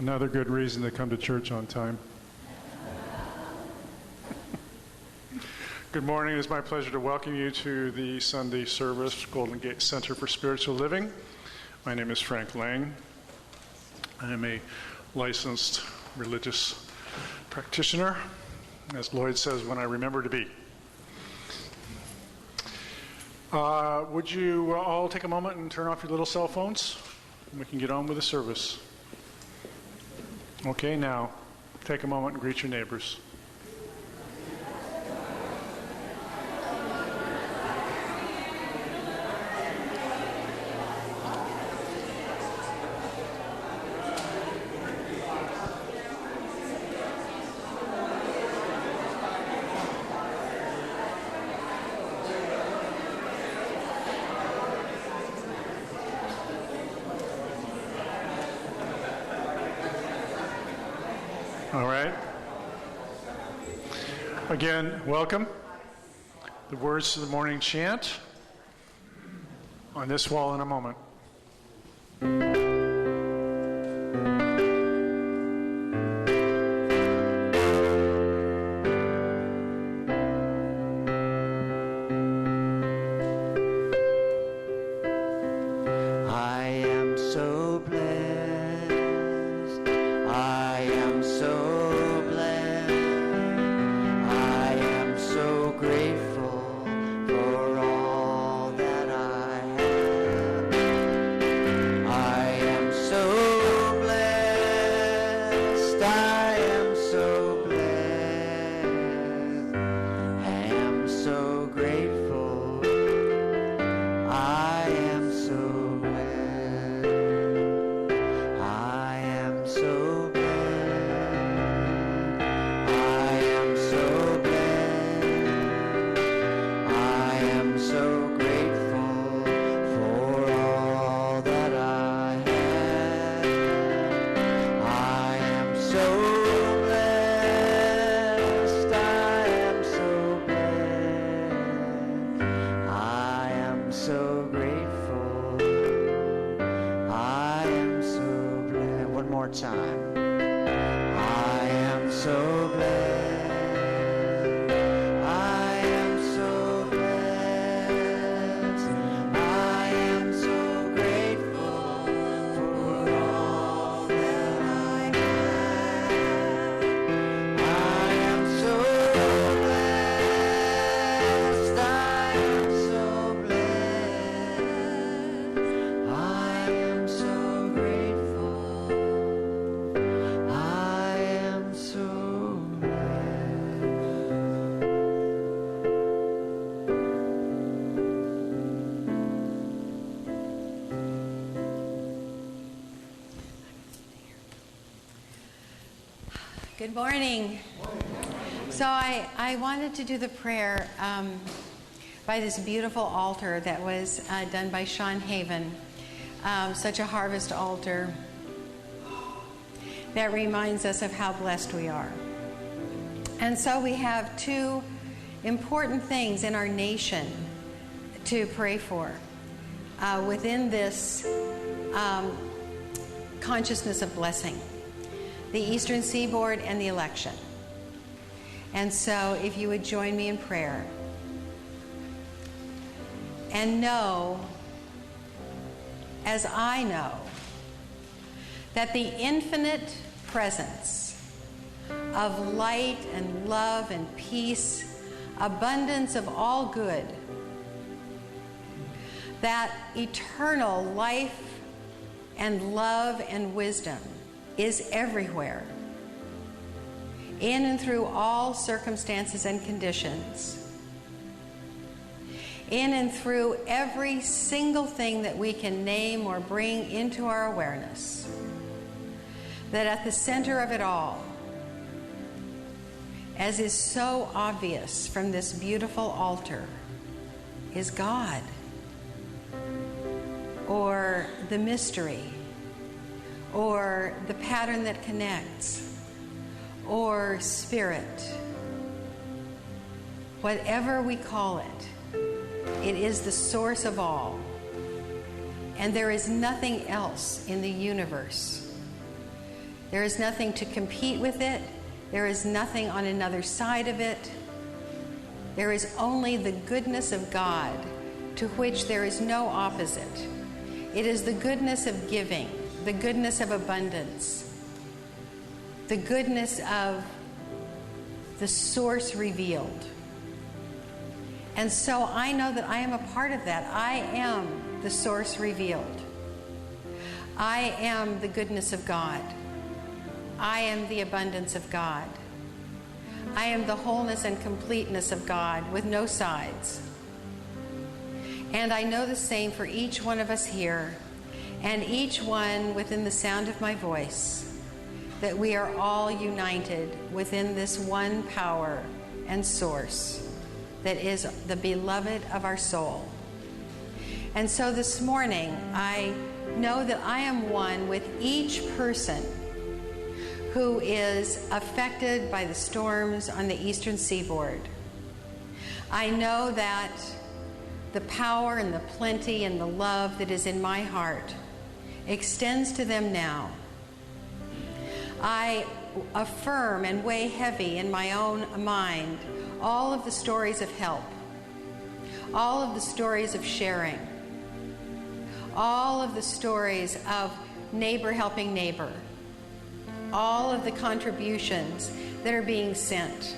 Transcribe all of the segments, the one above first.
Another good reason to come to church on time. Good morning. It is my pleasure to welcome you to the Sunday service, Golden Gate Center for Spiritual Living. My name is Frank Lang. I am a licensed religious practitioner, as Lloyd says, when I remember to be. Would you all take a moment and turn off your little cell phones? We can get on with the service. Okay, now, take a moment and greet your neighbors. All right. Again, welcome. The words to the morning chant on this wall in a moment. Good morning. So I wanted to do the prayer by this beautiful altar that was done by Sean Haven, such a harvest altar that reminds us of how blessed we are. And so we have two important things in our nation to pray for within this consciousness of blessing. The Eastern Seaboard and the election. And so if you would join me in prayer and know, as I know, that the infinite presence of light and love and peace, abundance of all good, that eternal life and love and wisdom is everywhere, in and through all circumstances and conditions, in and through every single thing that we can name or bring into our awareness, that at the center of it all, as is so obvious from this beautiful altar, is God, or the mystery, or the pattern that connects, or spirit. Whatever we call it, it is the source of all. And there is nothing else in the universe There is nothing to compete with it. There is nothing on another side of it. There is only the goodness of God, to which there is no opposite. It is the goodness of giving, the goodness of abundance, the goodness of the source revealed. And so I know that I am a part of that. I am the source revealed. I am the goodness of God. I am the abundance of God. I am the wholeness and completeness of God with no sides. And I know the same for each one of us here and each one within the sound of my voice, that we are all united within this one power and source that is the beloved of our soul. And so this morning, I know that I am one with each person who is affected by the storms on the eastern seaboard. I know that the power and the plenty and the love that is in my heart extends to them now. I affirm and weigh heavy in my own mind all of the stories of help, all of the stories of sharing, all of the stories of neighbor helping neighbor, all of the contributions that are being sent,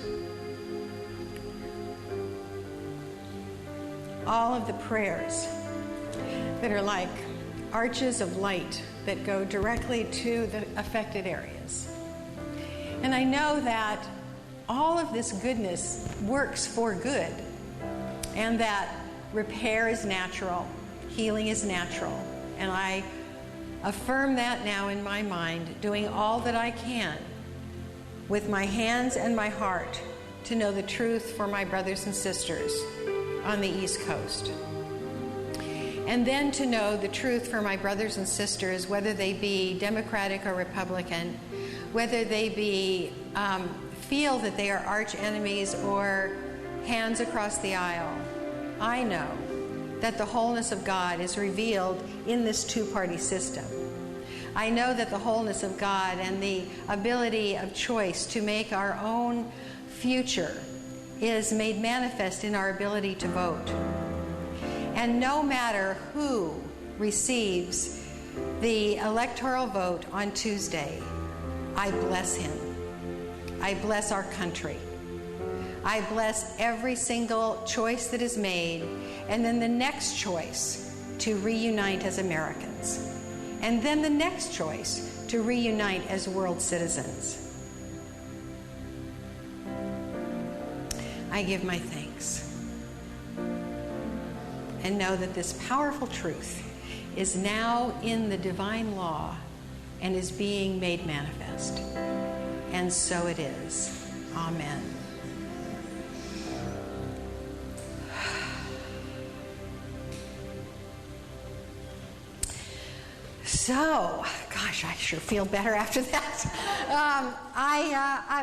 all of the prayers that are like arches of light that go directly to the affected areas. And I know that all of this goodness works for good, and that repair is natural, healing is natural, and I affirm that now in my mind, doing all that I can with my hands and my heart to know the truth for my brothers and sisters on the East Coast. And then to know the truth for my brothers and sisters, whether they be Democratic or Republican, whether they be feel that they are arch enemies or hands across the aisle. I know that the wholeness of God is revealed in this two-party system. I know that the wholeness of God and the ability of choice to make our own future is made manifest in our ability to vote. And no matter who receives the electoral vote on Tuesday, I bless him. I bless our country. I bless every single choice that is made, and then the next choice to reunite as Americans, and then the next choice to reunite as world citizens. I give my thanks and know that this powerful truth is now in the divine law and is being made manifest. And so it is. Amen. So, gosh, I sure feel better after that.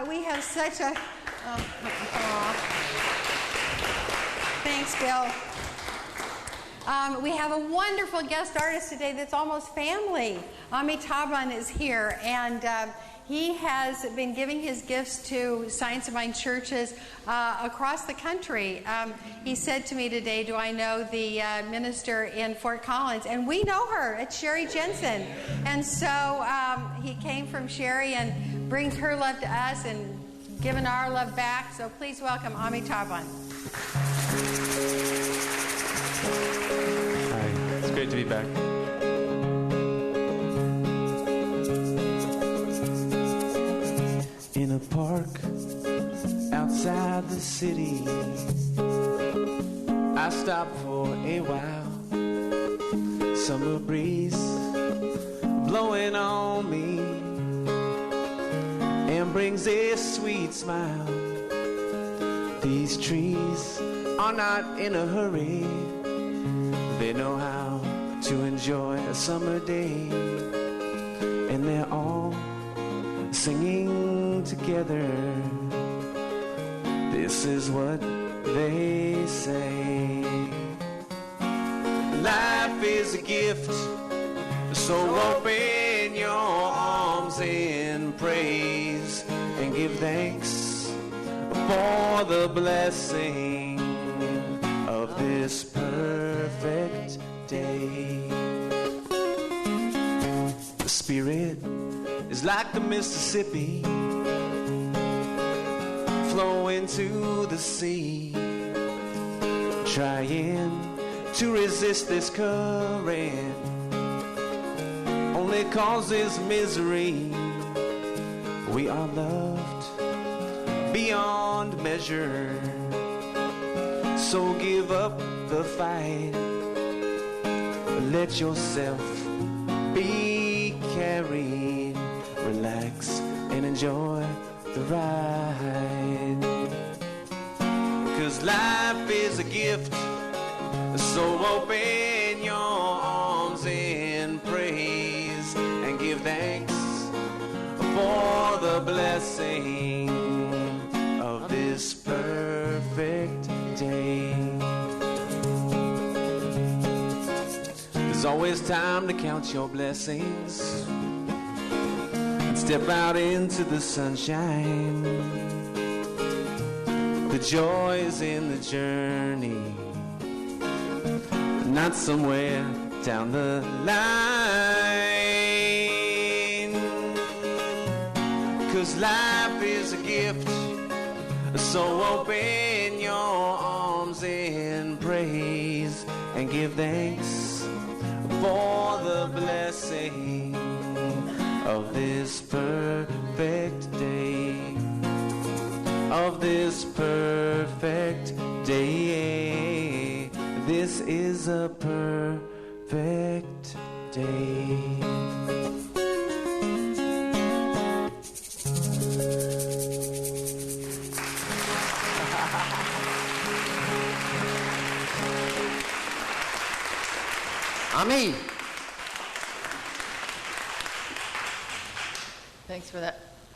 We have such a... Thanks, Bill. We have a wonderful guest artist today that's almost family. Amitabh is here, and he has been giving his gifts to Science of Mind churches across the country. He said to me today, do I know the minister in Fort Collins? And we know her. It's Sherry Jensen. And so he came from Sherry and brings her love to us and given our love back. So please welcome Amitabh. Hi, it's great to be back. In a park outside the city, I stopped for a while. Summer breeze blowing on me and brings a sweet smile. These trees are not in a hurry. They know how to enjoy a summer day, and they're all singing together. This is what they say. Life is a gift, so open your arms and praise and give thanks for the blessing of this perfect day. The Spirit is like the Mississippi flowing to the sea, trying to resist this current only causes misery. We are loved beyond measure, so give up the fight. Let yourself be carried. Relax and enjoy the ride. 'Cause life is a gift, so open your arms in praise and give thanks for the blessing of this perfect day. There's always time to count your blessings and step out into the sunshine. The joy is in the journey, not somewhere down the line. 'Cause life is a gift, so open your arms in praise and give thanks for the blessing of this perfect day. Of this perfect day. This is a perfect day. Amen.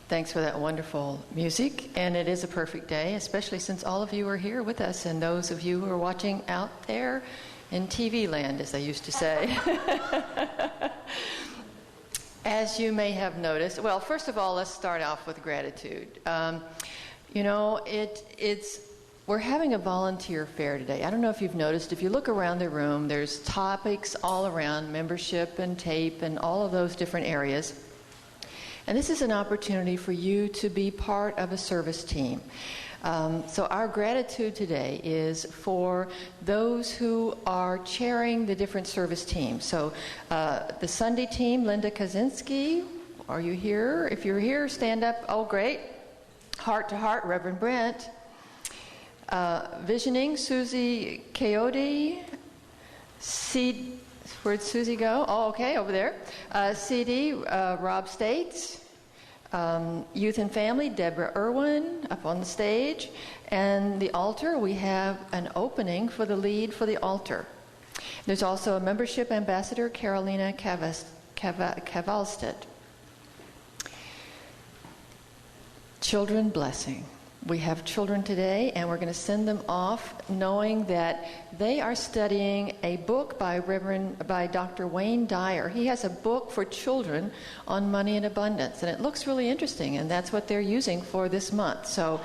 Thanks for that wonderful music. And it is a perfect day, especially since all of you are here with us and those of you who are watching out there in TV land, as they used to say. As you may have noticed, well, first of all, let's start off with gratitude. We're having a volunteer fair today. I don't know if you've noticed, if you look around the room, there's topics all around membership and tape and all of those different areas. And this is an opportunity for you to be part of a service team. So our gratitude today is for those who are chairing the different service teams. So the Sunday team, Linda Kaczynski, are you here? If you're here, stand up. Oh, great. Heart to Heart, Reverend Brent. Visioning, Susie Coyote. Where'd Susie go? Oh, okay, over there. CD, Rob States. Youth and Family, Deborah Irwin, up on the stage. And the altar, we have an opening for the lead for the altar. There's also a membership ambassador, Carolina Kavalstedt. Children blessing. We have children today, and we're going to send them off knowing that they are studying a book by Dr. Wayne Dyer. He has a book for children on money and abundance, and it looks really interesting, and that's what they're using for this month. So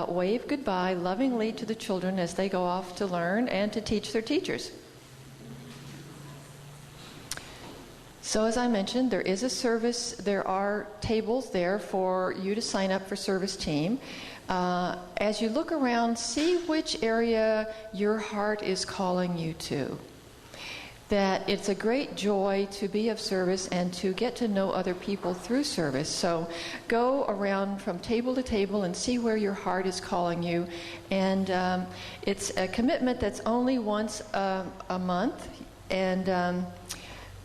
wave goodbye lovingly to the children as they go off to learn and to teach their teachers. So as I mentioned, there is a service. There are tables there for you to sign up for service team. As you look around, see which area your heart is calling you to. That it's a great joy to be of service and to get to know other people through service. So go around from table to table and see where your heart is calling you. And it's a commitment that's only once a month. And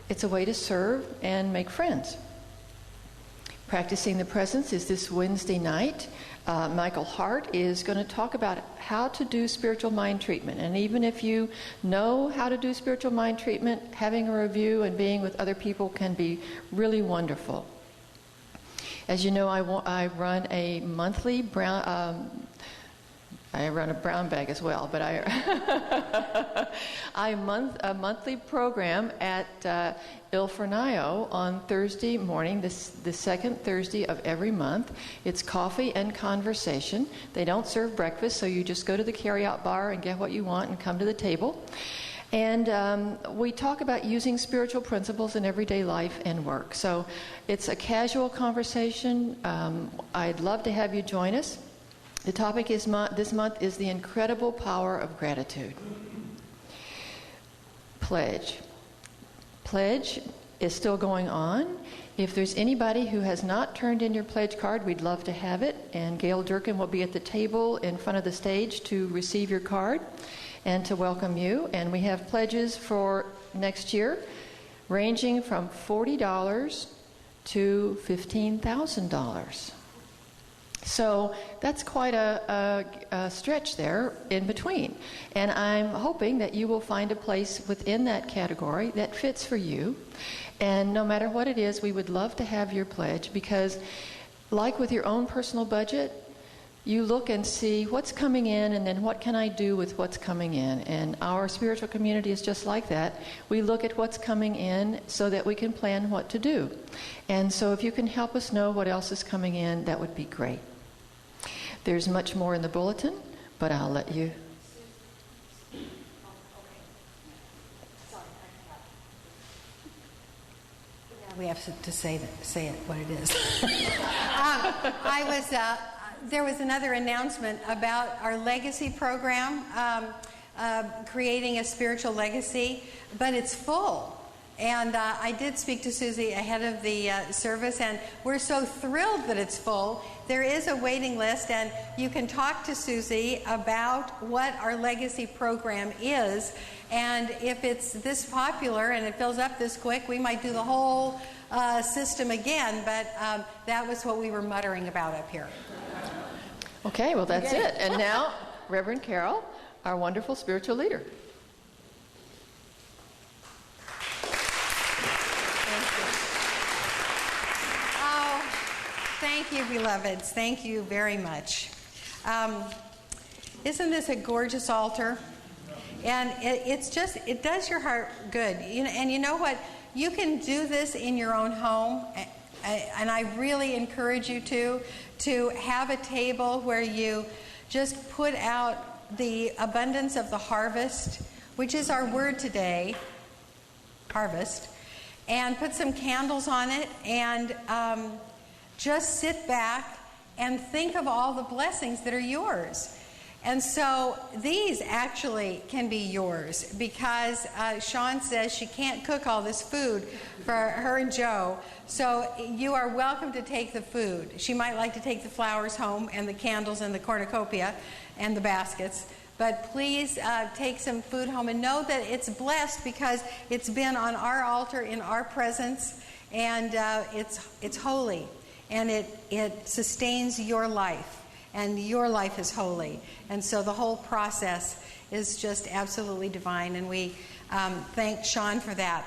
it's a way to serve and make friends. Practicing the Presence is this Wednesday night. Michael Hart is going to talk about how to do spiritual mind treatment. And even if you know how to do spiritual mind treatment, having a review and being with other people can be really wonderful. As you know, I run a monthly I run a brown bag as well, but a monthly program at Il Fornaio on Thursday morning, the second Thursday of every month. It's coffee and conversation. They don't serve breakfast, so you just go to the carry-out bar and get what you want and come to the table. And we talk about using spiritual principles in everyday life and work. So it's a casual conversation. I'd love to have you join us. The topic this month is the incredible power of gratitude. Pledge. Pledge is still going on. If there's anybody who has not turned in your pledge card, we'd love to have it. And Gail Durkin will be at the table in front of the stage to receive your card and to welcome you. And we have pledges for next year ranging from $40 to $15,000. So that's quite a stretch there in between. And I'm hoping that you will find a place within that category that fits for you. And no matter what it is, we would love to have your pledge because, like with your own personal budget, you look and see what's coming in and then what can I do with what's coming in. And our spiritual community is just like that. We look at what's coming in so that we can plan what to do. And so if you can help us know what else is coming in, that would be great. There's much more in the bulletin, but I'll let you. We have to say it what it is. There was another announcement about our legacy program, creating a spiritual legacy, but it's full. And I did speak to Susie ahead of the service, and we're so thrilled that it's full. There is a waiting list, and you can talk to Susie about what our legacy program is. And if it's this popular and it fills up this quick, we might do the whole system again. But that was what we were muttering about up here. Okay, well, that's it. And now, Reverend Karyl, our wonderful spiritual leader. Thank you, beloveds. Thank you very much. Isn't this a gorgeous altar? And it does your heart good. And you know what? You can do this in your own home. And I really encourage you to have a table where you just put out the abundance of the harvest, which is our word today, harvest, and put some candles on it and just sit back and think of all the blessings that are yours. And so these actually can be yours because Sean says she can't cook all this food for her and Joe. So you are welcome to take the food. She might like to take the flowers home and the candles and the cornucopia and the baskets. But please take some food home and know that it's blessed because it's been on our altar in our presence, and it's holy. And it sustains your life, and your life is holy. And so the whole process is just absolutely divine, and we thank Sean for that.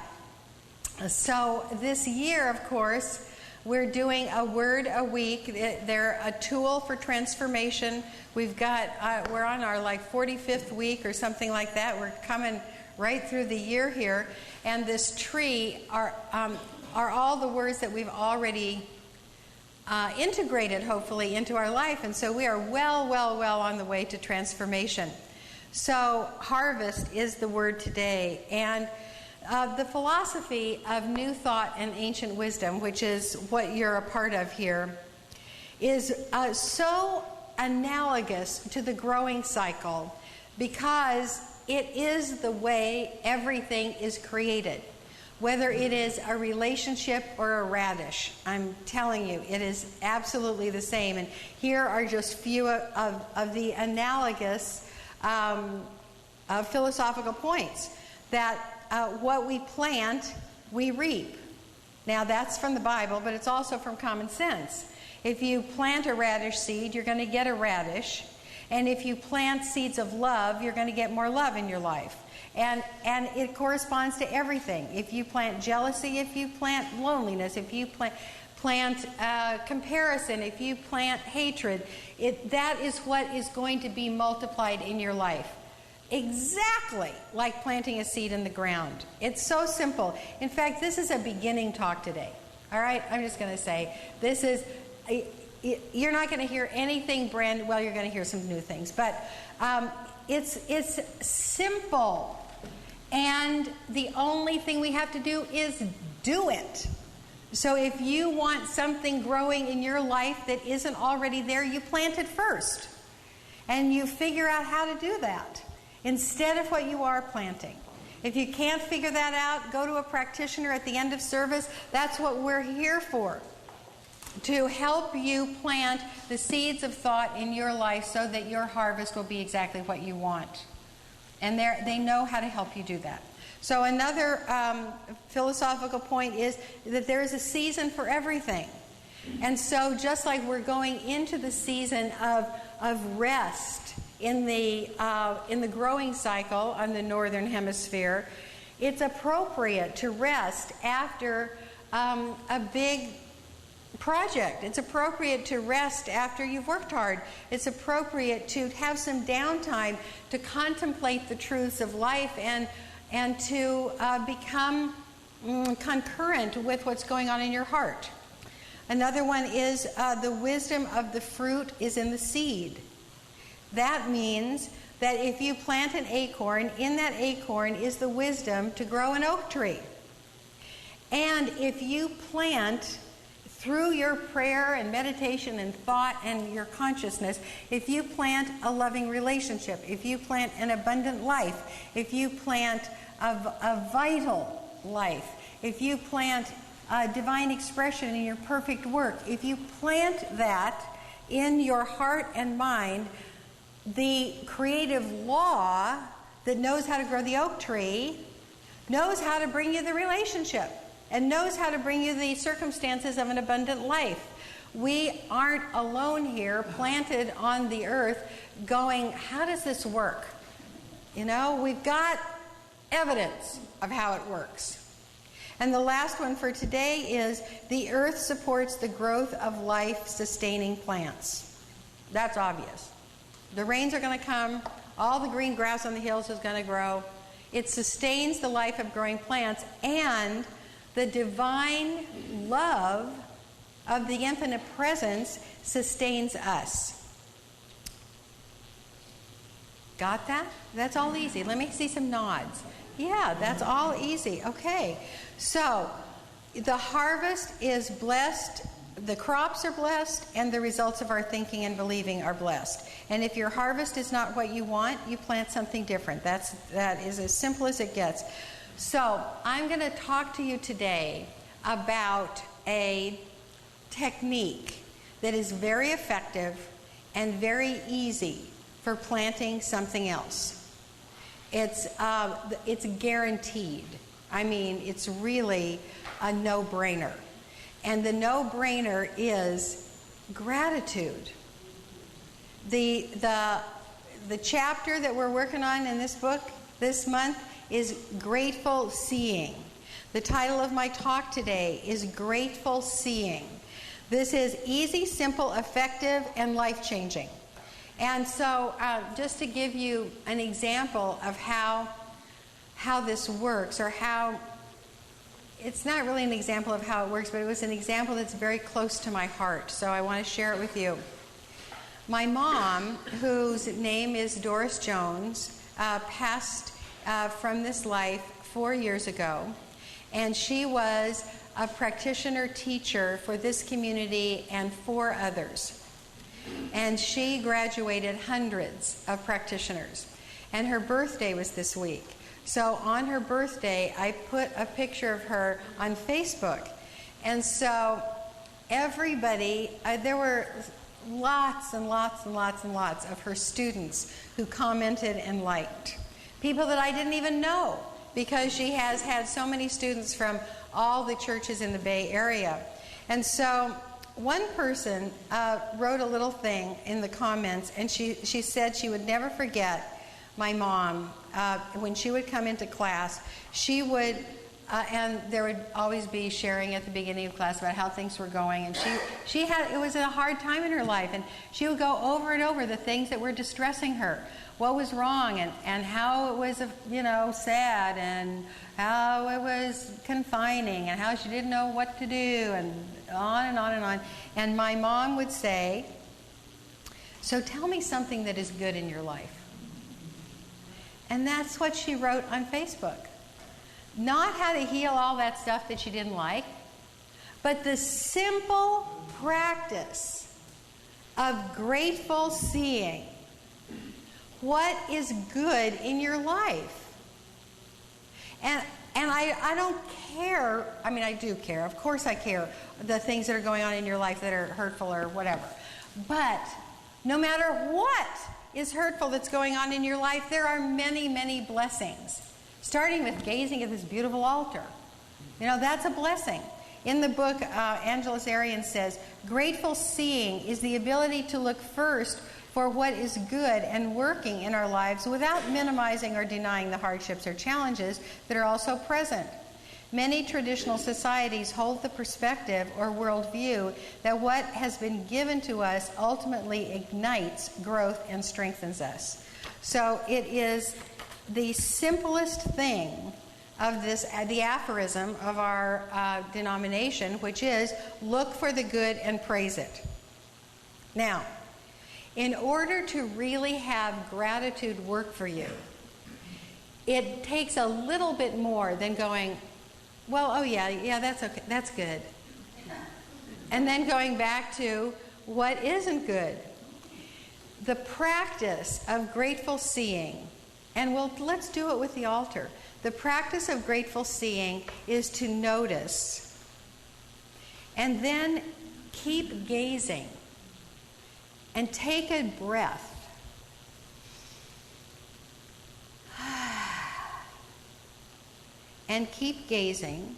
So this year, of course, we're doing a word a week. They're a tool for transformation. We're on our 45th week or something like that. We're coming right through the year here. And this tree are all the words that we've already integrated, hopefully, into our life. And so we are well on the way to transformation. So harvest is the word today. And the philosophy of New Thought and Ancient Wisdom, which is what you're a part of here, is so analogous to the growing cycle because it is the way everything is created. Whether it is a relationship or a radish, I'm telling you, it is absolutely the same. And here are just few of the analogous philosophical points. That what we plant, we reap. Now that's from the Bible, but it's also from common sense. If you plant a radish seed, you're going to get a radish. And if you plant seeds of love, you're going to get more love in your life. And it corresponds to everything. If you plant jealousy, if you plant loneliness, if you plant plant comparison, if you plant hatred, that is what is going to be multiplied in your life. Exactly like planting a seed in the ground. It's so simple. In fact, this is a beginning talk today. All right? I'm just going to say, this is, you're not going to hear anything well, you're going to hear some new things. But it's simple. And the only thing we have to do is do it. So if you want something growing in your life that isn't already there, you plant it first. And you figure out how to do that instead of what you are planting. If you can't figure that out, go to a practitioner at the end of service. That's what we're here for, to help you plant the seeds of thought in your life so that your harvest will be exactly what you want. And they know how to help you do that. So another philosophical point is that there is a season for everything. And so just like we're going into the season of rest in the growing cycle on the northern hemisphere, it's appropriate to rest after a big project. It's appropriate to rest after you've worked hard. It's appropriate to have some downtime to contemplate the truths of life and to become concurrent with what's going on in your heart. Another one is the wisdom of the fruit is in the seed. That means that if you plant an acorn, in that acorn is the wisdom to grow an oak tree. And if you plant through your prayer and meditation and thought and your consciousness, if you plant a loving relationship, if you plant an abundant life, if you plant a vital life, if you plant divine expression in your perfect work, if you plant that in your heart and mind, the creative law that knows how to grow the oak tree knows how to bring you the relationship and knows how to bring you the circumstances of an abundant life. We aren't alone here, planted on the earth, going, how does this work? You know, we've got evidence of how it works. And the last one for today is the earth supports the growth of life-sustaining plants. That's obvious. The rains are going to come. All the green grass on the hills is going to grow. It sustains the life of growing plants, and the divine love of the infinite presence sustains us. Got that? That's all easy. Let me see some nods. Yeah, that's all easy. Okay. So, the harvest is blessed, the crops are blessed, and the results of our thinking and believing are blessed. And if your harvest is not what you want, you plant something different. That is as simple as it gets. So, I'm going to talk to you today about a technique that is very effective and very easy for planting something else. It's guaranteed. I mean, it's really a no-brainer. And the no-brainer is gratitude. The chapter that we're working on in this book this month is Grateful Seeing. The title of my talk today is Grateful Seeing. This is easy, simple, effective, and life-changing. And so just to give you an example of how this works, or how, it's not really an example of how it works, but it was an example that's very close to my heart, so I want to share it with you. My mom, whose name is Doris Jones, passed from this life 4 years ago, and she was a practitioner teacher for this community and 4 others. And she graduated hundreds of practitioners. And her birthday was this week. So on her birthday, I put a picture of her on Facebook. And so everybody, there were lots and lots and lots and lots of her students who commented and liked. People that I didn't even know, because she has had so many students from all the churches in the Bay Area. And so one person wrote a little thing in the comments, and she said she would never forget my mom. When she would come into class, she would and there would always be sharing at the beginning of class about how things were going. And it was a hard time in her life, and she would go over and over the things that were distressing her, what was wrong, and how it was, sad, and how it was confining, and how she didn't know what to do, and on and on and on. And my mom would say, "So tell me something that is good in your life." And that's what she wrote on Facebook. Not how to heal all that stuff that she didn't like, but the simple practice of grateful seeing what is good in your life. And I don't care. I mean, I do care. Of course I care the things that are going on in your life that are hurtful or whatever. But no matter what is hurtful that's going on in your life, there are many, many blessings. Starting with gazing at this beautiful altar. That's a blessing. In the book, Angeles Arian says, grateful seeing is the ability to look first for what is good and working in our lives without minimizing or denying the hardships or challenges that are also present. Many traditional societies hold the perspective or worldview that what has been given to us ultimately ignites growth and strengthens us. So it is the simplest thing of this, the aphorism of our denomination, which is, look for the good and praise it. Now, in order to really have gratitude work for you, it takes a little bit more than going, well, oh yeah, that's okay, that's good. And then going back to what isn't good. The practice of grateful seeing, and let's do it with the altar. The practice of grateful seeing is to notice and then keep gazing and take a breath. And keep gazing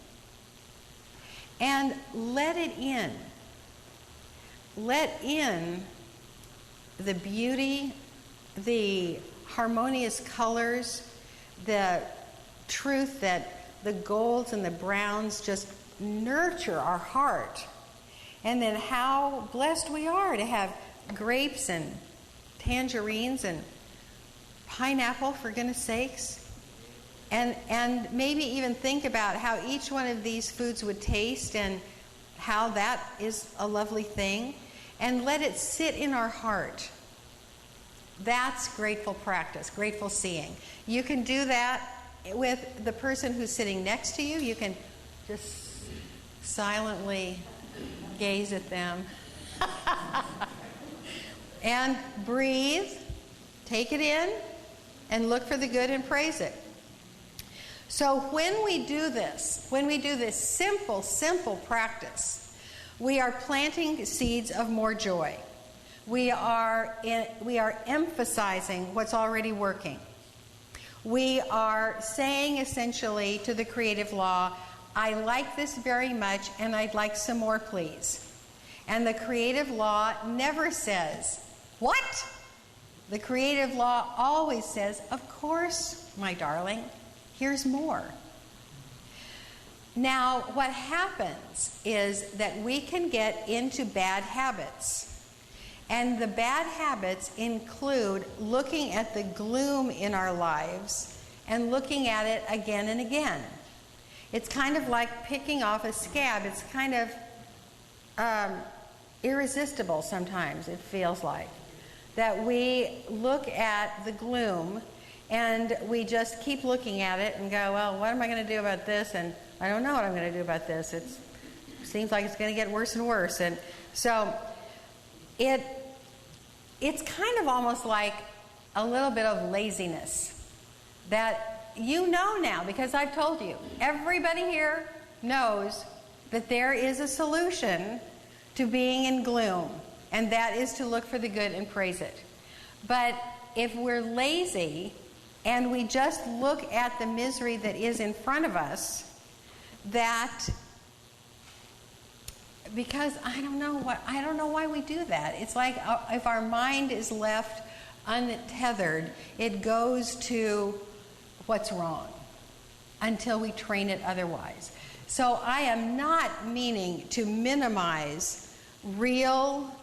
and let it in. Let in the beauty, the harmonious colors, the truth that the golds and the browns just nurture our heart. And then how blessed we are to have grapes and tangerines and pineapple, for goodness sakes. And maybe even think about how each one of these foods would taste and how that is a lovely thing. And let it sit in our heart. That's grateful practice, grateful seeing. You can do that with the person who's sitting next to you. You can just silently gaze at them. And breathe, take it in, and look for the good and praise it. So when we do this simple, simple practice, we are planting seeds of more joy. We are emphasizing what's already working. We are saying essentially to the creative law, I like this very much and I'd like some more, please. And the creative law never says, what? The creative law always says, of course, my darling, here's more. Now, what happens is that we can get into bad habits. And the bad habits include looking at the gloom in our lives and looking at it again and again. It's kind of like picking off a scab. It's kind of irresistible sometimes, it feels like. That we look at the gloom and we just keep looking at it and go, well, what am I going to do about this? And I don't know what I'm going to do about this. It seems like it's going to get worse and worse. And so it's kind of almost like a little bit of laziness that you know now, because I've told you. Everybody here knows that there is a solution to being in gloom, and that is to look for the good and praise it. But if we're lazy and we just look at the misery that is in front of us, because I don't know why we do that. It's like if our mind is left untethered, it goes to what's wrong. until we train it otherwise. So I am not meaning to minimize real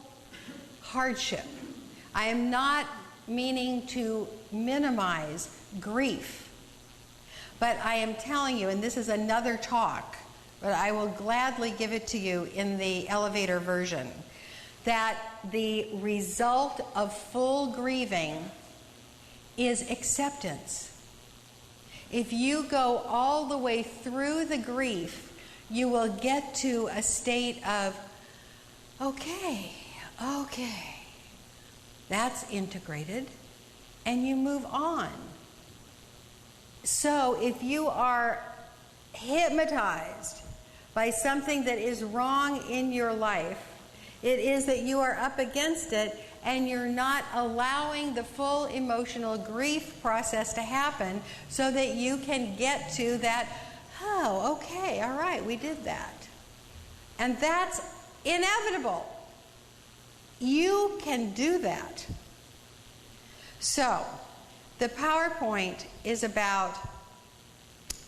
hardship. I am not meaning to minimize grief. But I am telling you, and this is another talk, but I will gladly give it to you in the elevator version, that the result of full grieving is acceptance. If you go all the way through the grief, you will get to a state of, okay, that's integrated, and you move on. So if you are hypnotized by something that is wrong in your life, it is that you are up against it and you're not allowing the full emotional grief process to happen so that you can get to that, oh, okay, all right, we did that. And that's inevitable. You can do that. So, the PowerPoint is about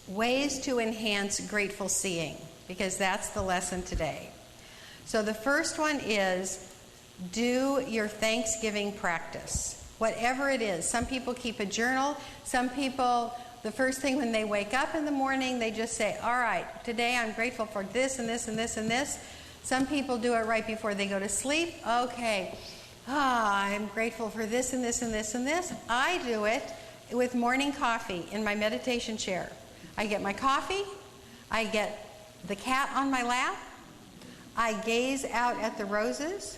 ways to enhance grateful seeing, because that's the lesson today. So the first one is do your Thanksgiving practice, whatever it is. Some people keep a journal. Some people, the first thing when they wake up in the morning, they just say, all right, today I'm grateful for this and this and this and this. Some people do it right before they go to sleep. Okay, I'm grateful for this and this and this and this. I do it with morning coffee in my meditation chair. I get my coffee. I get the cat on my lap. I gaze out at the roses.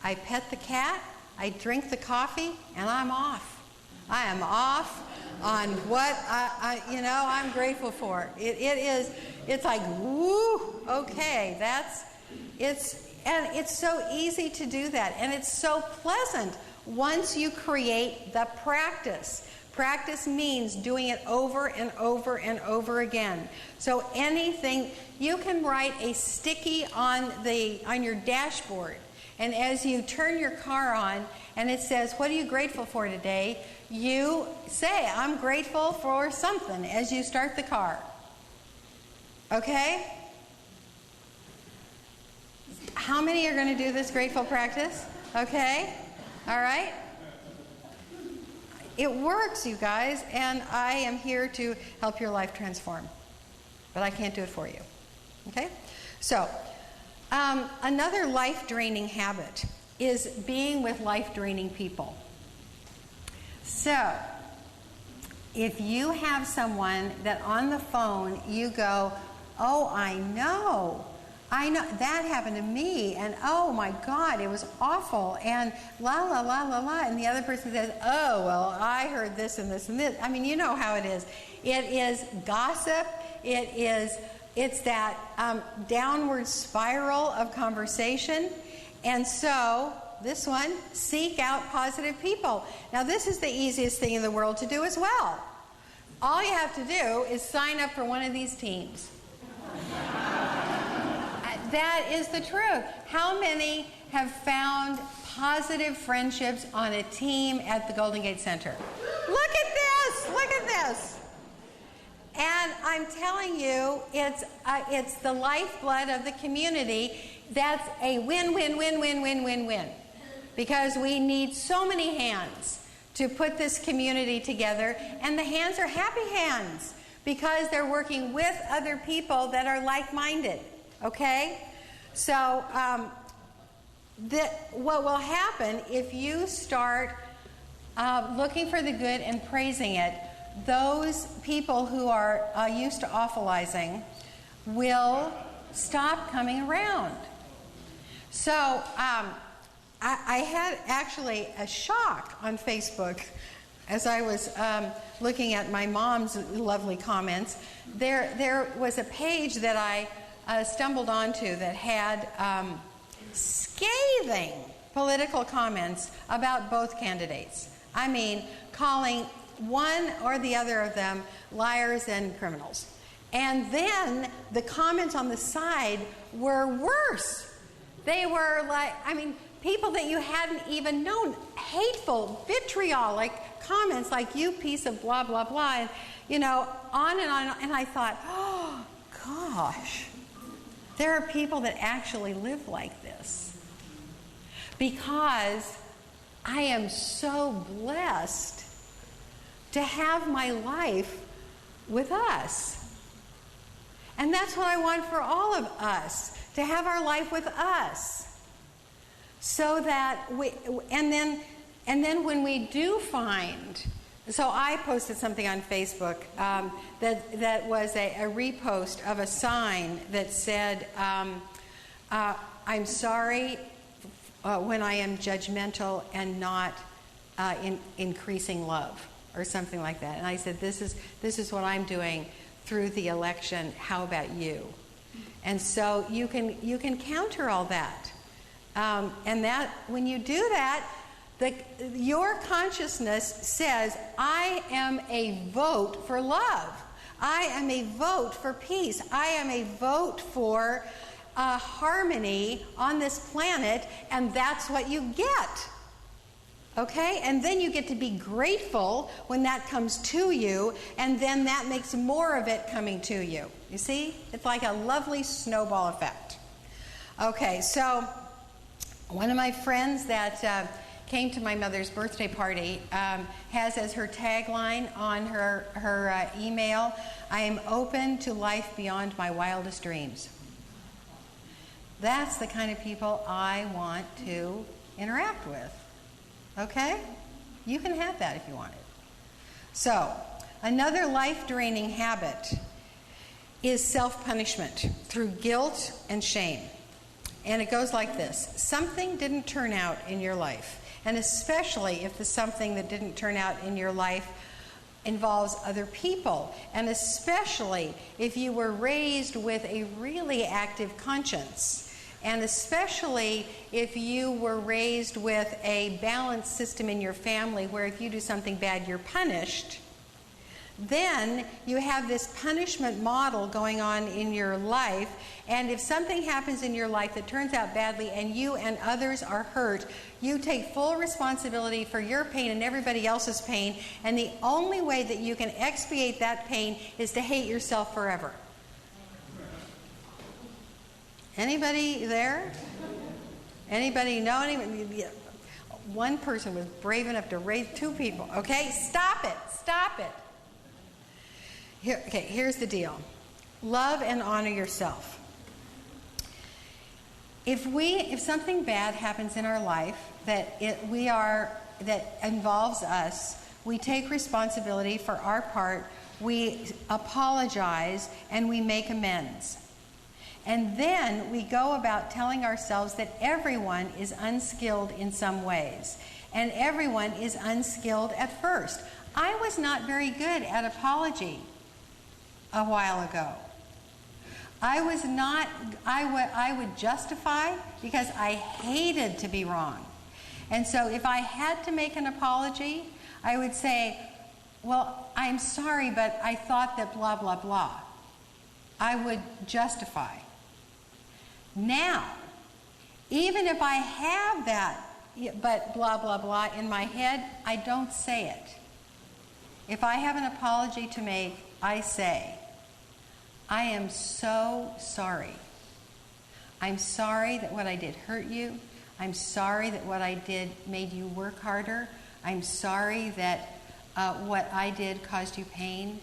I pet the cat. I drink the coffee, and I'm off. I am off on what I'm grateful for. It's like, woo, okay, and it's so easy to do that, and it's so pleasant once you create the practice. Practice means doing it over and over and over again. So anything, you can write a sticky on your dashboard, and as you turn your car on and it says, what are you grateful for today? You say, I'm grateful for something as you start the car. Okay? How many are going to do this grateful practice? Okay? All right? It works, you guys, and I am here to help your life transform. But I can't do it for you. Okay? So, another life-draining habit is being with life-draining people. So, if you have someone that on the phone you go, oh, I know, that happened to me, and oh my God, it was awful, and la la la la la, and the other person says, oh, well, I heard this and this and this. I mean, you know how it is. It is gossip. It's that downward spiral of conversation. And so, this one, seek out positive people. Now, this is the easiest thing in the world to do as well. All you have to do is sign up for one of these teams. That is the truth. How many have found positive friendships on a team at the Golden Gate Center? Look at this! Look at this! And I'm telling you, it's the lifeblood of the community. That's a win-win-win-win-win-win-win. Because we need so many hands to put this community together, and the hands are happy hands because they're working with other people that are like-minded. Okay? So, what will happen if you start looking for the good and praising it, those people who are used to awfulizing will stop coming around. So, I had actually a shock on Facebook as I was looking at my mom's lovely comments. There was a page that I stumbled onto that had scathing political comments about both candidates. I mean, calling one or the other of them liars and criminals. And then the comments on the side were worse. They were like, people that you hadn't even known, hateful, vitriolic comments like, you piece of blah, blah, blah, and, you know, on and on. And I thought, oh, gosh, there are people that actually live like this. Because I am so blessed to have my life with us. And that's what I want for all of us, to have our life with us. So that and then when we do find, so I posted something on Facebook that was a repost of a sign that said, I'm sorry when I am judgmental and not increasing love, or something like that. And I said, this is what I'm doing through the election. How about you? And so you can counter all that. And that when you do that, your consciousness says, I am a vote for love. I am a vote for peace. I am a vote for harmony on this planet, and that's what you get. Okay? And then you get to be grateful when that comes to you, and then that makes more of it coming to you. You see? It's like a lovely snowball effect. Okay, so one of my friends that came to my mother's birthday party has as her tagline on her email, I am open to life beyond my wildest dreams. That's the kind of people I want to interact with. Okay? You can have that if you want it. So, another life-draining habit is self-punishment through guilt and shame. And it goes like this. Something didn't turn out in your life, and especially if the something that didn't turn out in your life involves other people, and especially if you were raised with a really active conscience, and especially if you were raised with a balanced system in your family where if you do something bad, you're punished, then you have this punishment model going on in your life. And if something happens in your life that turns out badly and you and others are hurt, you take full responsibility for your pain and everybody else's pain. And the only way that you can expiate that pain is to hate yourself forever. Anybody there? Anybody know? One person was brave enough to raise two people. Okay, stop it. Stop it. Here's the deal. Love and honor yourself. If something bad happens in our life that involves us, we take responsibility for our part, we apologize, and we make amends. And then we go about telling ourselves that everyone is unskilled in some ways, and everyone is unskilled at first. I was not very good at apology a while ago. I would justify because I hated to be wrong. And so if I had to make an apology, I would say, well, I'm sorry, but I thought that blah, blah, blah. I would justify. Now, even if I have that, but blah, blah, blah in my head, I don't say it. If I have an apology to make, I say, I am so sorry. I'm sorry that what I did hurt you. I'm sorry that what I did made you work harder. I'm sorry that what I did caused you pain.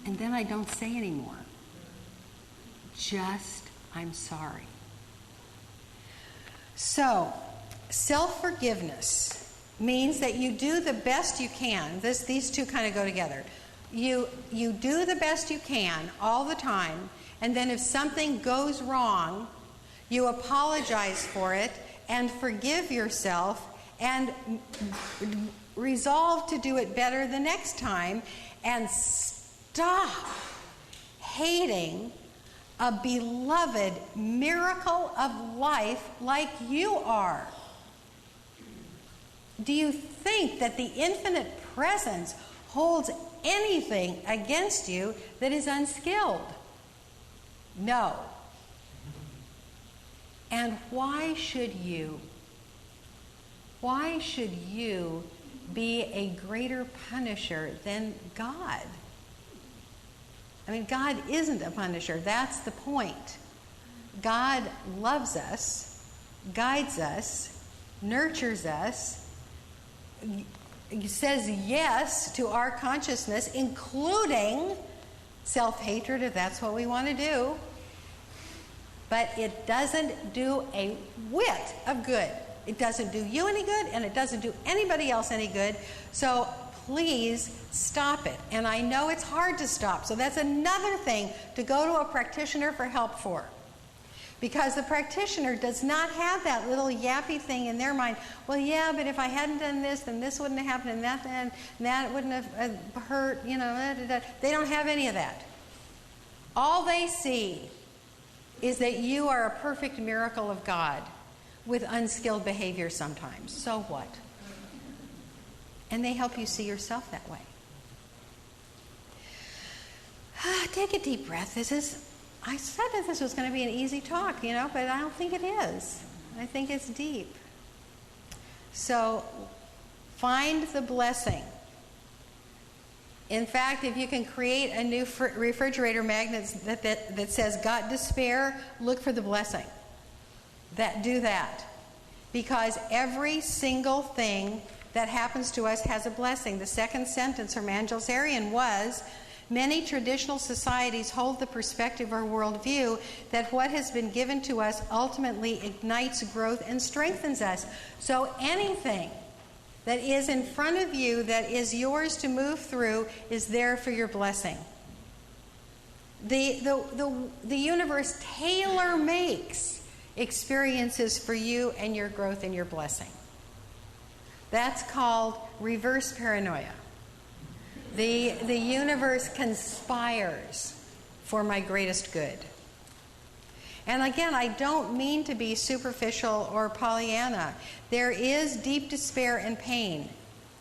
And then I don't say anymore. Just, I'm sorry. So, self-forgiveness means that you do the best you can. These two kind of go together. You do the best you can all the time, and then if something goes wrong, you apologize for it and forgive yourself and resolve to do it better the next time, and stop hating a beloved miracle of life like you are. Do you think that the infinite presence holds anything against you that is unskilled? No. And why should you? Why should you be a greater punisher than God? I mean, God isn't a punisher. That's the point. God loves us, guides us, nurtures us, says yes to our consciousness, including self-hatred, if that's what we want to do. But it doesn't do a whit of good. It doesn't do you any good, and it doesn't do anybody else any good. So please stop it. And I know it's hard to stop. So that's another thing to go to a practitioner for help for. Because the practitioner does not have that little yappy thing in their mind. Well, yeah, but if I hadn't done this, then this wouldn't have happened, and that wouldn't have hurt, you know. They don't have any of that. All they see is that you are a perfect miracle of God with unskilled behavior sometimes. So what? And they help you see yourself that way. Take a deep breath. I said that this was going to be an easy talk, you know, but I don't think it is. I think it's deep. So find the blessing. In fact, if you can create a new refrigerator magnet that says, got despair, look for the blessing. Do that. Because every single thing that happens to us has a blessing. The second sentence from Angel's Arian was, many traditional societies hold the perspective or worldview that what has been given to us ultimately ignites growth and strengthens us. So anything that is in front of you that is yours to move through is there for your blessing. The universe tailor makes experiences for you and your growth and your blessing. That's called reverse paranoia. The universe conspires for my greatest good. And again, I don't mean to be superficial or Pollyanna. There is deep despair and pain.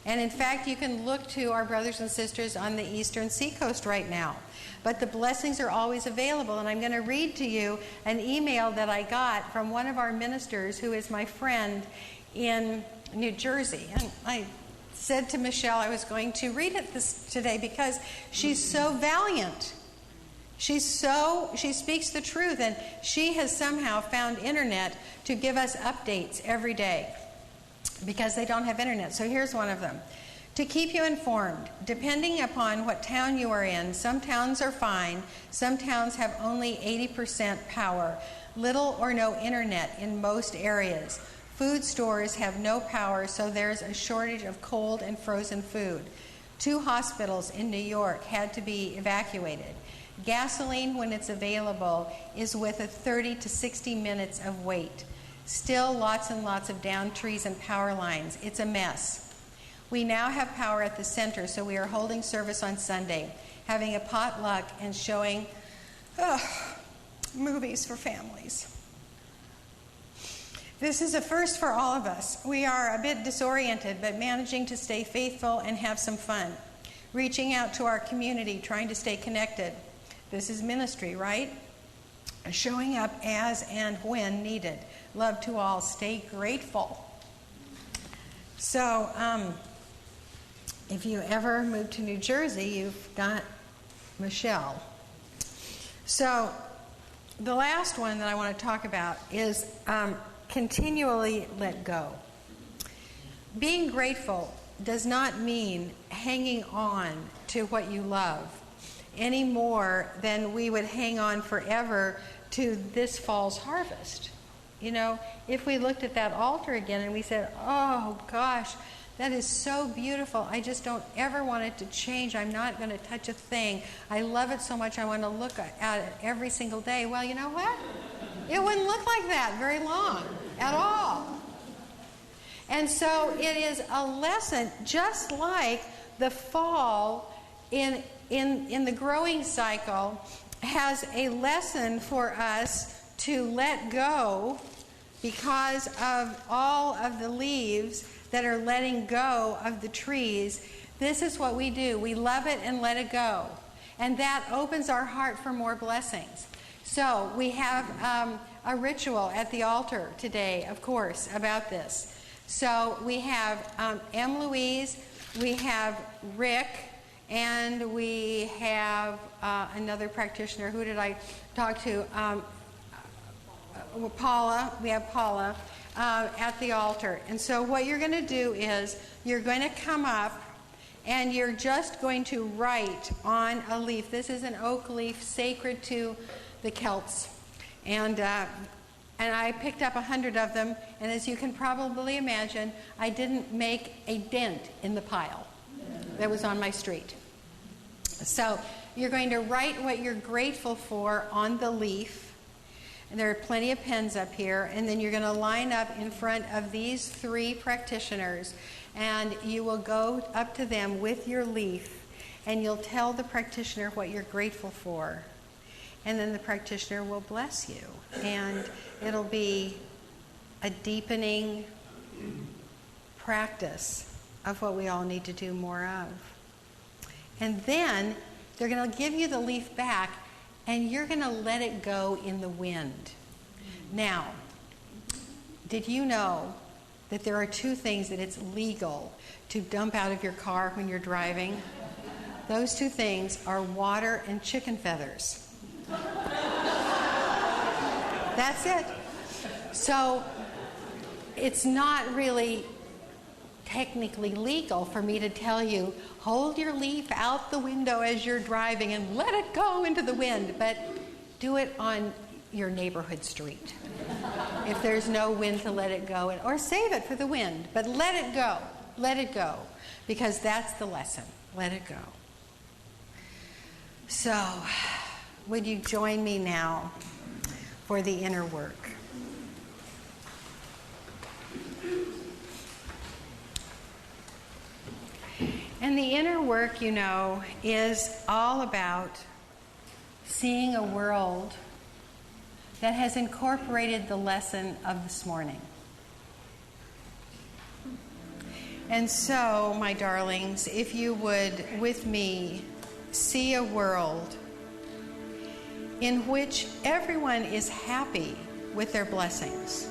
And in fact, you can look to our brothers and sisters on the eastern seacoast right now. But the blessings are always available. And I'm going to read to you an email that I got from one of our ministers who is my friend in New Jersey. And I said to Michelle I was going to read it today because she's so valiant. She speaks the truth, and she has somehow found internet to give us updates every day because they don't have internet. So here's one of them. To keep you informed, depending upon what town you are in, some towns are fine, some towns have only 80% power, little or no internet in most areas. Food stores have no power, so there's a shortage of cold and frozen food. 2 hospitals in New York had to be evacuated. Gasoline, when it's available, is with a 30 to 60 minutes of wait. Still lots and lots of downed trees and power lines. It's a mess. We now have power at the center, so we are holding service on Sunday, having a potluck and showing movies for families. This is a first for all of us. We are a bit disoriented, but managing to stay faithful and have some fun. Reaching out to our community, trying to stay connected. This is ministry, right? Showing up as and when needed. Love to all. Stay grateful. So, if you ever move to New Jersey, you've got Michelle. So, the last one that I want to talk about is continually let go. Being grateful does not mean hanging on to what you love any more than we would hang on forever to this fall's harvest. You know, if we looked at that altar again and we said, oh gosh, that is so beautiful. I just don't ever want it to change. I'm not going to touch a thing. I love it so much I want to look at it every single day. Well, you know what? It wouldn't look like that very long at all. And so it is a lesson, just like the fall in the growing cycle has a lesson for us to let go because of all of the leaves that are letting go of the trees. This is what we do. We love it and let it go. And that opens our heart for more blessings. So we have a ritual at the altar today, of course, about this. So we have M. Louise, we have Rick, and we have another practitioner. Who did I talk to? Paula. We have Paula at the altar. And so what you're going to do is you're going to come up and you're just going to write on a leaf. This is an oak leaf sacred to the Celts. And I picked up 100 of them, and as you can probably imagine, I didn't make a dent in the pile that was on my street. So you're going to write what you're grateful for on the leaf. And there are plenty of pens up here, and then you're going to line up in front of these 3 practitioners, and you will go up to them with your leaf, and you'll tell the practitioner what you're grateful for. And then the practitioner will bless you. And it'll be a deepening practice of what we all need to do more of. And then they're going to give you the leaf back, and you're going to let it go in the wind. Now, did you know that there are 2 things that it's legal to dump out of your car when you're driving? Those 2 things are water and chicken feathers. That's it. So it's not really technically legal for me to tell you, hold your leaf out the window as you're driving and let it go into the wind, but do it on your neighborhood street. If there's no wind to let it go, or save it for the wind, but let it go, because that's the lesson. Let it go. So, would you join me now for the inner work? And the inner work, you know, is all about seeing a world that has incorporated the lesson of this morning. And so, my darlings, if you would, with me, see a world in which everyone is happy with their blessings.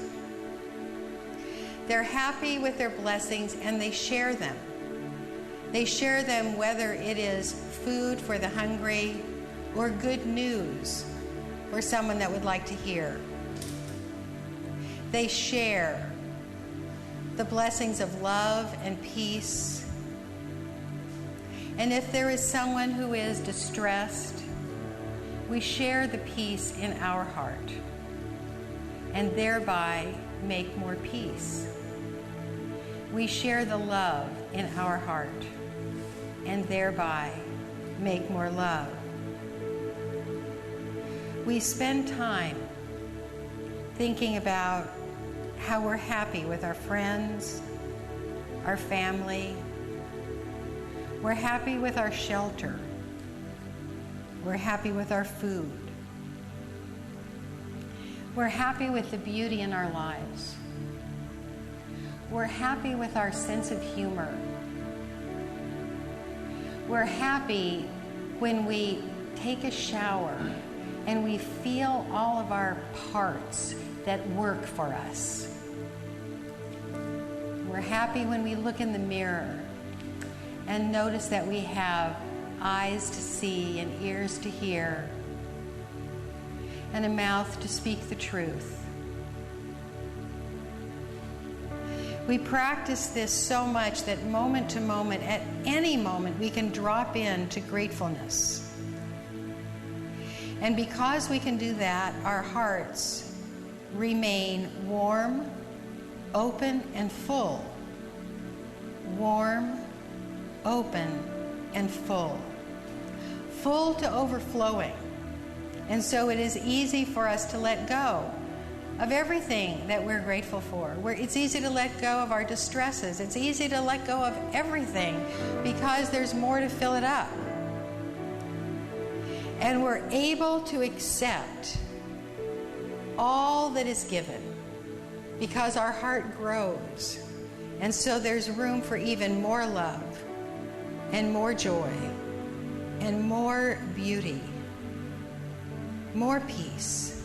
They're happy with their blessings and they share them. They share them whether it is food for the hungry or good news for someone that would like to hear. They share the blessings of love and peace. And if there is someone who is distressed, we share the peace in our heart and thereby make more peace. We share the love in our heart and thereby make more love. We spend time thinking about how we're happy with our friends, our family. We're happy with our shelter. We're happy with our food. We're happy with the beauty in our lives. We're happy with our sense of humor. We're happy when we take a shower and we feel all of our parts that work for us. We're happy when we look in the mirror and notice that we have eyes to see and ears to hear and a mouth to speak the truth. We practice this so much that moment to moment, at any moment, we can drop into gratefulness. And because we can do that, our hearts remain warm, open, and full. Warm, open, and full. Full to overflowing. And so it is easy for us to let go of everything that we're grateful for. It's easy to let go of our distresses. It's easy to let go of everything because there's more to fill it up. And we're able to accept all that is given because our heart grows. And so there's room for even more love and more joy and more beauty. more peace.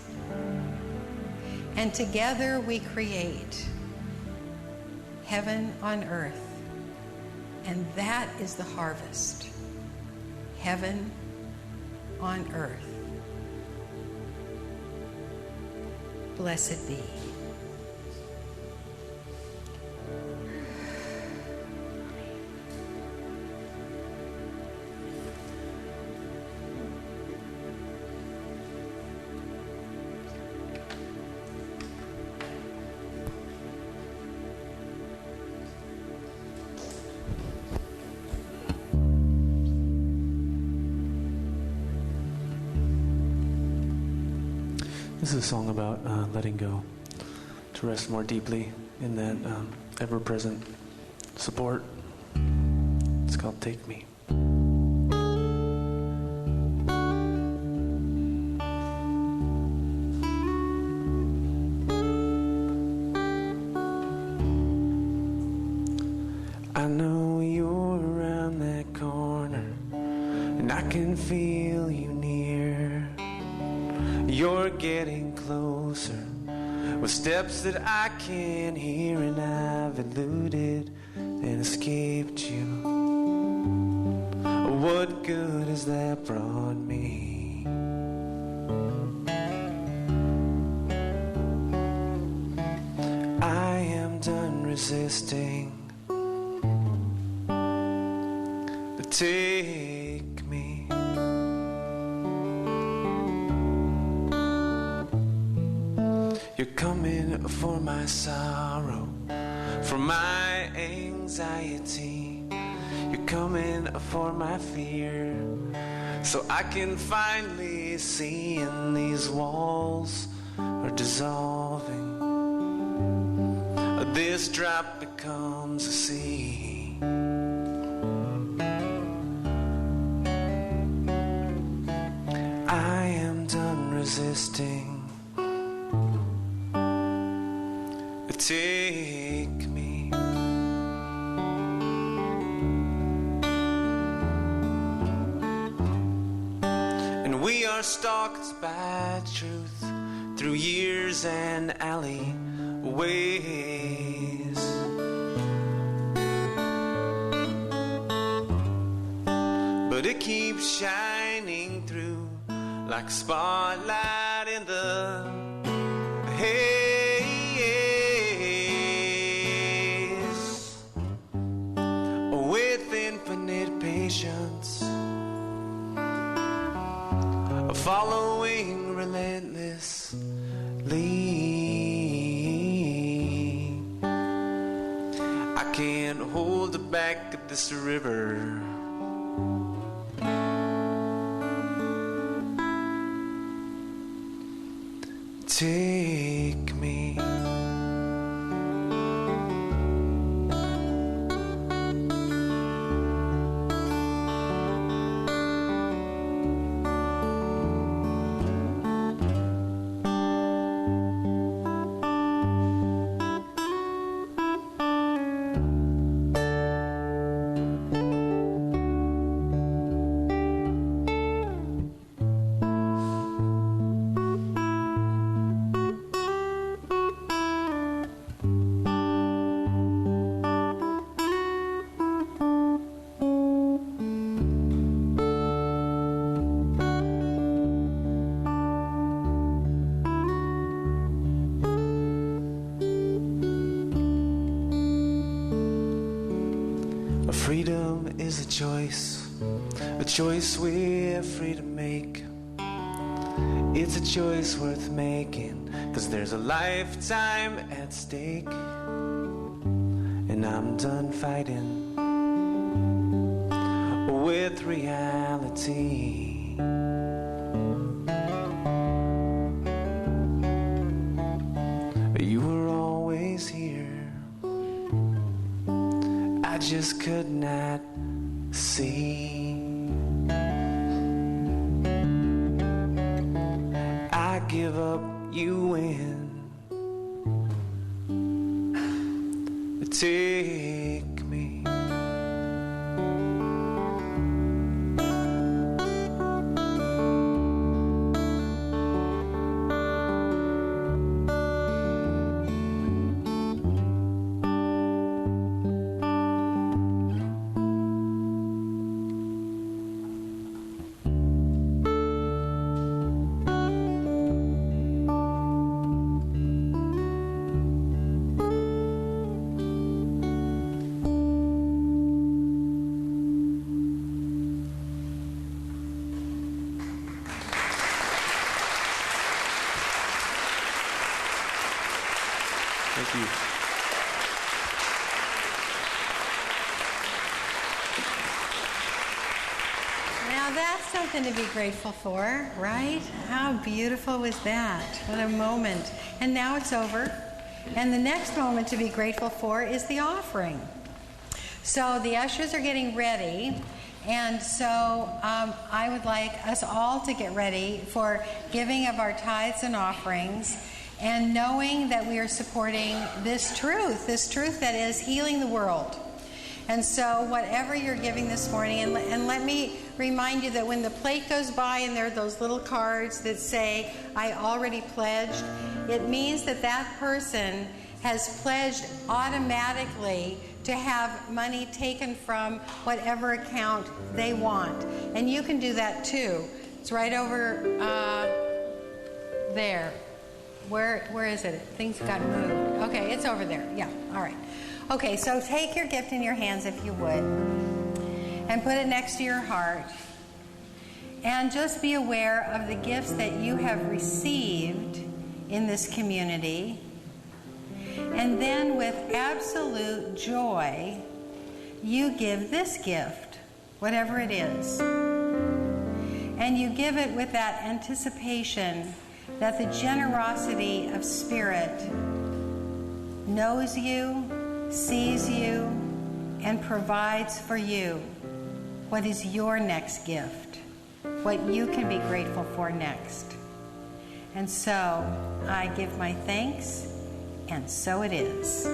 And together we create heaven on earth. And that is the harvest. Heaven on earth. Blessed be. This is a song about letting go, to rest more deeply in that ever-present support. It's called Take Me. I know you're around that corner, and I can feel you near. You're getting closer with steps that I can't hear, and I've eluded and escaped you. What good has that brought me? I am done resisting. Take me. You're coming for my sorrow, for my anxiety. You're coming for my fear, so I can finally see in these walls are dissolving. This drop becomes a sea. I am done resisting. Take me. And we are stalked by truth through years and alleyways. But it keeps shining through like a spotlight in the haze. With infinite patience, following relentlessly. I can't hold back at this river. Take me. Freedom is a choice we're free to make. It's a choice worth making, 'cause there's a lifetime at stake. And I'm done fighting with reality. You were always here, I just could not see. I give up, you win. Take me. Thank you. Now that's something to be grateful for, right? How beautiful was that? What a moment. And now it's over. And the next moment to be grateful for is the offering. So the ushers are getting ready. And so I would like us all to get ready for giving of our tithes and offerings and knowing that we are supporting this truth that is healing the world. And so whatever you're giving this morning, and let me remind you that when the plate goes by and there are those little cards that say, I already pledged, it means that that person has pledged automatically to have money taken from whatever account they want. And you can do that too. It's right over there. Where is it? Things got moved. Okay, it's over there. Yeah, all right. Okay, so take your gift in your hands if you would, and put it next to your heart. And just be aware of the gifts that you have received in this community. And then with absolute joy, you give this gift, whatever it is. And you give it with that anticipation that the generosity of spirit knows you, sees you, and provides for you what is your next gift, what you can be grateful for next. And so I give my thanks, and so it is.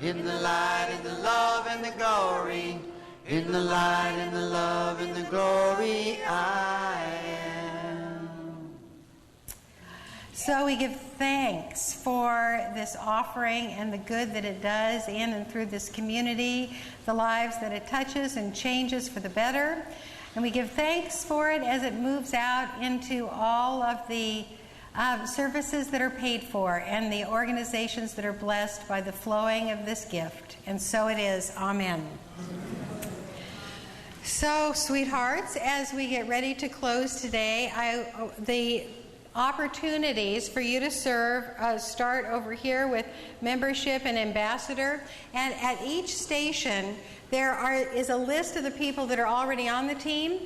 In the light and the love and the glory, in the light and the love and the glory, I am. So we give thanks for this offering and the good that it does in and through this community, the lives that it touches and changes for the better. And we give thanks for it as it moves out into all of the services that are paid for and the organizations that are blessed by the flowing of this gift. And so it is. Amen. So, sweethearts, as we get ready to close today, the opportunities for you to serve start over here with membership and ambassador. And at each station, there is a list of the people that are already on the team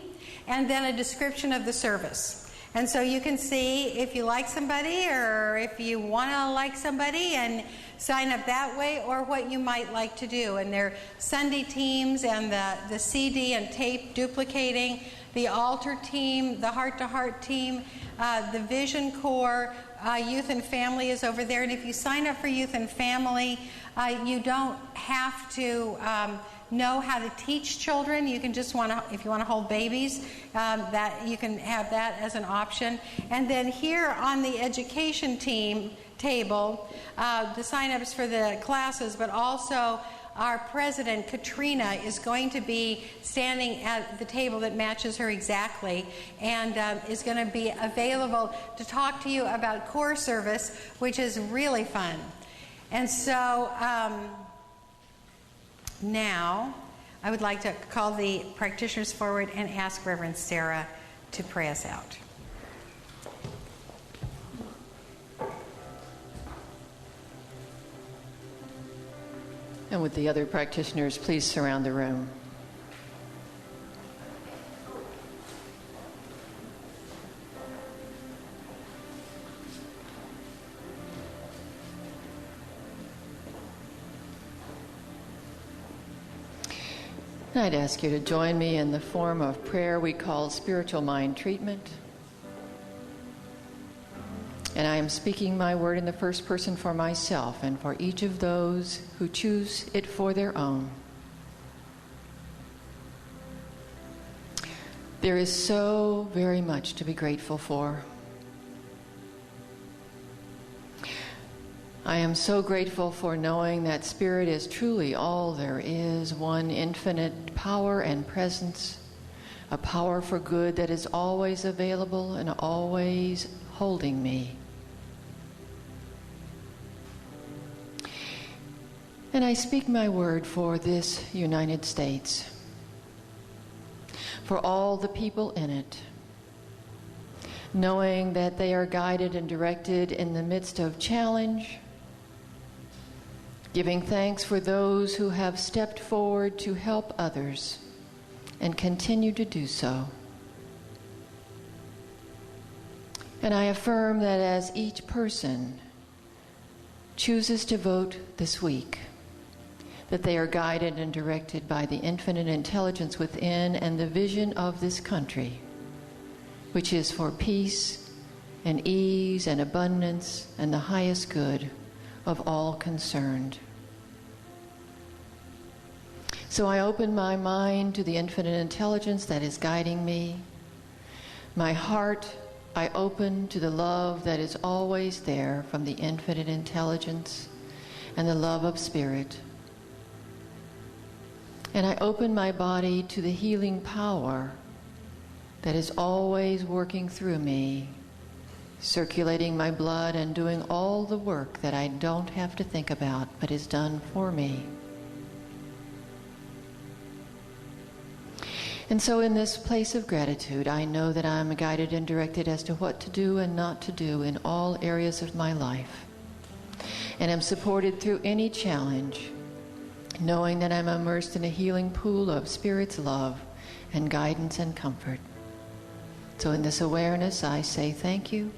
and then a description of the service. And so you can see if you like somebody or if you want to like somebody and sign up that way, or what you might like to do. And their Sunday teams and the CD and tape duplicating, the altar team, the heart-to-heart team, the Vision Corps, Youth and Family is over there. And if you sign up for Youth and Family, you don't have to know how to teach children. You can just if you want to hold babies, that you can have that as an option. And then here on the education team table, the sign-ups for the classes, but also our president, Katrina, is going to be standing at the table that matches her exactly and is going to be available to talk to you about core service, which is really fun. And so now I would like to call the practitioners forward and ask Reverend Sarah to pray us out. And with the other practitioners, please surround the room. I'd ask you to join me in the form of prayer we call spiritual mind treatment. And I am speaking my word in the first person for myself and for each of those who choose it for their own. There is so very much to be grateful for. I am so grateful for knowing that Spirit is truly all there is, one infinite power and presence, a power for good that is always available and always holding me. And I speak my word for this United States, for all the people in it, knowing that they are guided and directed in the midst of challenge, giving thanks for those who have stepped forward to help others and continue to do so. And I affirm that as each person chooses to vote this week, that they are guided and directed by the infinite intelligence within and the vision of this country, which is for peace and ease and abundance and the highest good of all concerned. So I open my mind to the infinite intelligence that is guiding me. My heart I open to the love that is always there from the infinite intelligence and the love of Spirit. And I open my body to the healing power that is always working through me, circulating my blood and doing all the work that I don't have to think about, but is done for me. And so in this place of gratitude, I know that I'm guided and directed as to what to do and not to do in all areas of my life. And am supported through any challenge, knowing that I'm immersed in a healing pool of Spirit's love and guidance and comfort. So in this awareness, I say thank you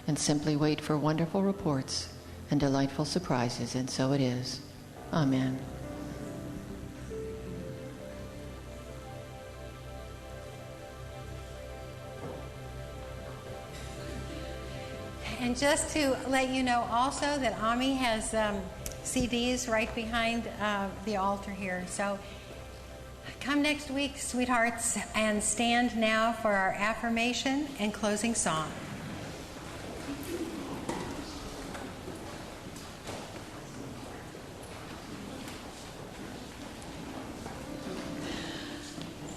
and simply wait for wonderful reports and delightful surprises, and so it is. Amen. And just to let you know also that Ami has CDs right behind the altar here. So come next week, sweethearts, and stand now for our affirmation and closing song.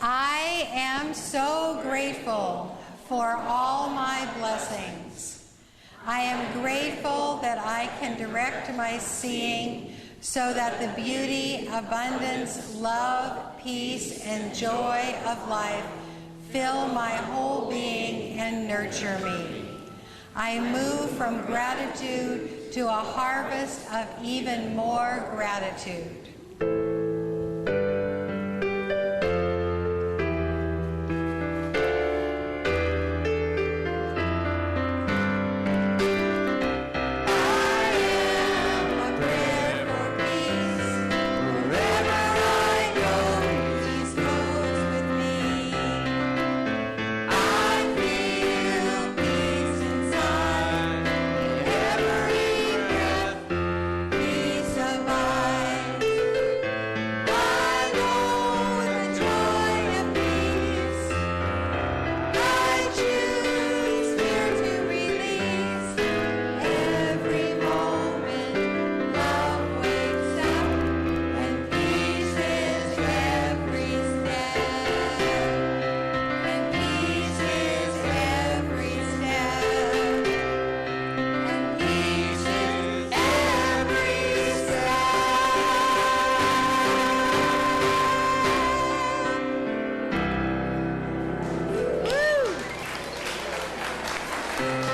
I am so grateful for all my blessings. I am grateful that I can direct my seeing so that the beauty, abundance, love, peace, and joy of life fill my whole being and nurture me. I move from gratitude to a harvest of even more gratitude. Thank you.